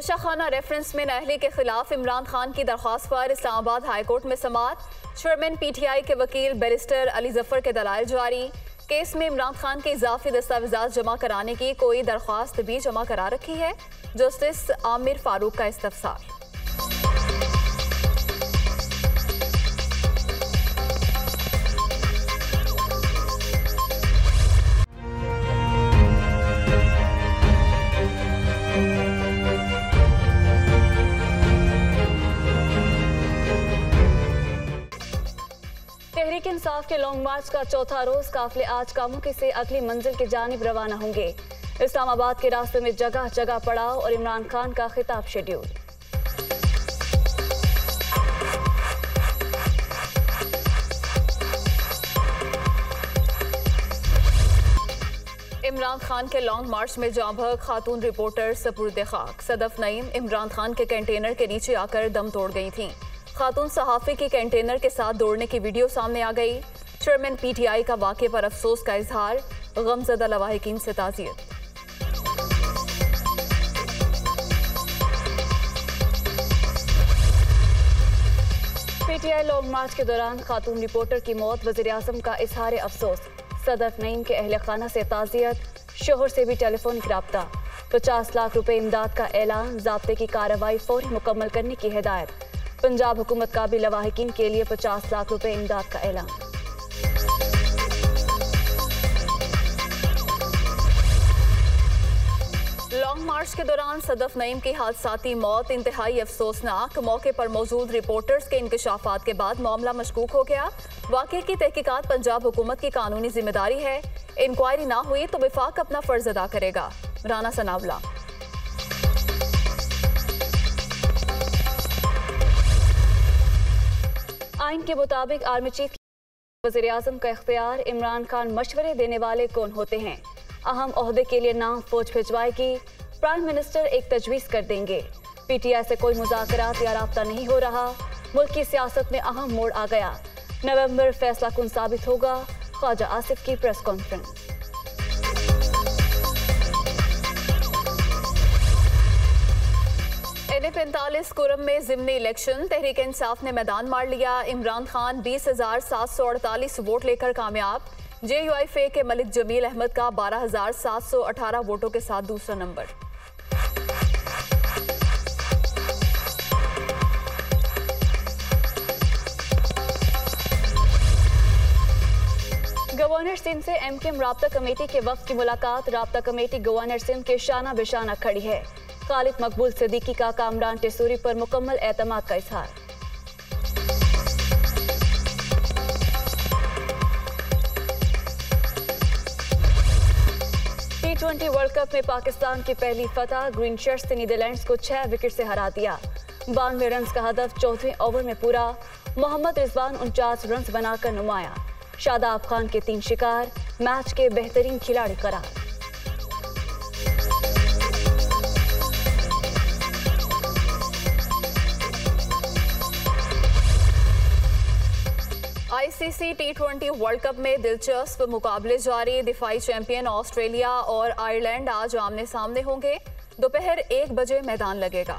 Toshakhana reference में नाअहली के खिलाफ इमरान खान की दरख्वास्त पर इस्लामाबाद हाईकोर्ट में समाअत। चेयरमैन पीटीआई के वकील बैरिस्टर अली जफर के दलाइल जारी। केस में इमरान खान के इजाफी दस्तावेजात जमा कराने की कोई दरख्वास्त भी जमा करा रखी है। जस्टिस आमिर फारूक का इस्तफसार। तहरीक इंसाफ के लॉन्ग मार्च का चौथा रोज काफिले आज कामुकी से अगली मंजिल की जानिब रवाना होंगे। इस्लामाबाद के रास्ते में जगह जगह पड़ाव और इमरान खान का खिताब शेड्यूल। इमरान खान के लॉन्ग मार्च में जांभग खातून रिपोर्टर सपुर्द खाक। सदफ नईम इमरान खान के कंटेनर के नीचे आकर दम तोड़ गई थीं। खातून सहाफ़ी की कंटेनर के साथ दौड़ने की वीडियो सामने आ गई। चेयरमैन पीटीआई का वाक़े पर अफसोस का इजहार। गमज़दा लवाहिकीन से ताज़ियत। पीटीआई लॉन्ग मार्च के दौरान खातून रिपोर्टर की मौत, वज़ीर आज़म का इजहार अफसोस। सदफ नईम के अहले खाना से ताज़ियत। शोहर से भी टेलीफोनिक राब्ता। 50 लाख रुपए इमदाद का ऐलान। ज़ाब्ते की कार्रवाई फौरी मुकम्मल करने की हिदायत। पंजाब हुकूमत का भी लवाहिकीन के लिए 50 लाख रुपए इमदाद का ऐलान। लॉन्ग मार्च के दौरान सदफ नईम की हादसाती मौत इंतहाई अफसोसनाक। मौके पर मौजूद रिपोर्टर्स के इंकशाफात के बाद मामला मशकूक हो गया। वाक़े की तहकीकात पंजाब हुकूमत की कानूनी जिम्मेदारी है। इंक्वायरी ना हुई तो विफाक अपना फर्ज अदा करेगा। राना सनावला। आइन के मुताबिक आर्मी चीफ वज़ीर आज़म का इख्तियार। इमरान खान मशवरे देने वाले कौन होते हैं? अहम ओहदे के लिए नाम फौज भिजवाएगी। प्राइम मिनिस्टर एक तजवीज़ कर देंगे। पीटीआई से कोई मुज़ाकरात या राब्ता नहीं हो रहा। मुल्क की सियासत में अहम मोड़ आ गया। नवंबर फैसला कुन साबित होगा। ख्वाजा आसिफ की प्रेस कॉन्फ्रेंस। NA-45 कुरम में ज़िमनी इलेक्शन। तहरीक इंसाफ ने मैदान मार लिया। इमरान खान 20,748 वोट लेकर कामयाब। JUIF के मलिक जमील अहमद का 12,718 वोटों के साथ दूसरा नंबर। गवर्नर सिंध से MKM राब्ता कमेटी के वफ्द की मुलाकात। राब्ता कमेटी गवर्नर सिंध के शाना बेशाना खड़ी है। खालिद मकबूल सिद्दीकी का कामरान टेसूरी पर मुकम्मल एतमाद का इजहार। T20 वर्ल्ड कप में पाकिस्तान की पहली फतह। ग्रीन शर्ट्स ने नीदरलैंड्स को 6 विकेट से हरा दिया। 92 रन का हदफ 14वें ओवर में पूरा। मोहम्मद रिजवान 49 रन बनाकर नुमाया। शादाब खान के 3 शिकार। मैच के बेहतरीन खिलाड़ी करार। ICC T20 वर्ल्ड कप में दिलचस्प मुकाबले जारी। दिफाई चैंपियन ऑस्ट्रेलिया और आयरलैंड आज आमने सामने होंगे। दोपहर 1 बजे मैदान लगेगा।